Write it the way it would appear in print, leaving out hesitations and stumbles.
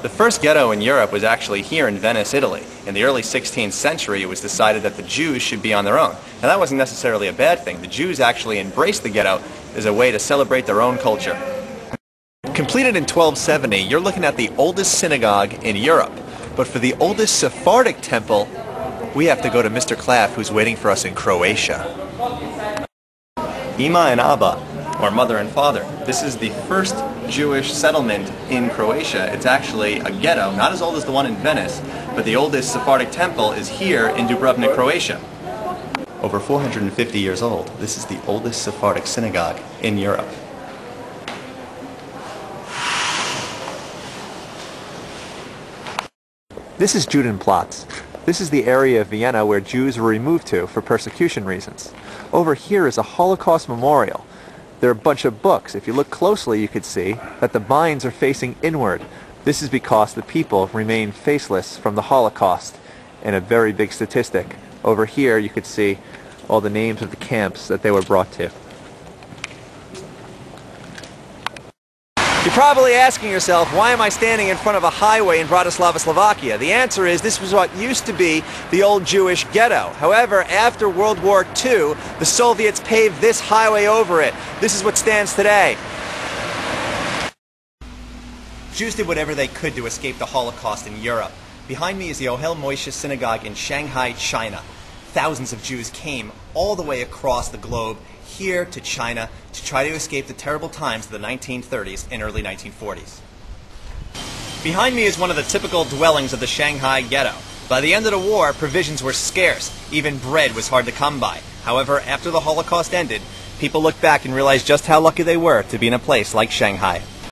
The first ghetto in Europe was actually here in Venice, Italy. In the early 16th century, it was decided that the Jews should be on their own. Now that wasn't necessarily a bad thing. The Jews actually embraced the ghetto as a way to celebrate their own culture. Completed in 1270, you're looking at the oldest synagogue in Europe. But for the oldest Sephardic temple, we have to go to Mr. Klaff, who's waiting for us in Croatia. Ima and Abba, or mother and father. This is the first Jewish settlement in Croatia. It's actually a ghetto, not as old as the one in Venice, but the oldest Sephardic temple is here in Dubrovnik, Croatia. Over 450 years old, this is the oldest Sephardic synagogue in Europe. This is Judenplatz. This is the area of Vienna where Jews were removed to for persecution reasons. Over here is a Holocaust memorial. There are a bunch of books. If you look closely, you could see that the minds are facing inward. This is because the people remain faceless from the Holocaust, and a very big statistic. Over here, you could see all the names of the camps that they were brought to. You're probably asking yourself, why am I standing in front of a highway in Bratislava, Slovakia? The answer is this was what used to be the old Jewish ghetto. However, after World War II, the Soviets paved this highway over it. This is what stands today. Jews did whatever they could to escape the Holocaust in Europe. Behind me is the Ohel Moishe Synagogue in Shanghai, China. Thousands of Jews came all the way across the globe here to China to try to escape the terrible times of the 1930s and early 1940s. Behind me is one of the typical dwellings of the Shanghai ghetto. By the end of the war, provisions were scarce. Even bread was hard to come by. However, after the Holocaust ended, people looked back and realized just how lucky they were to be in a place like Shanghai.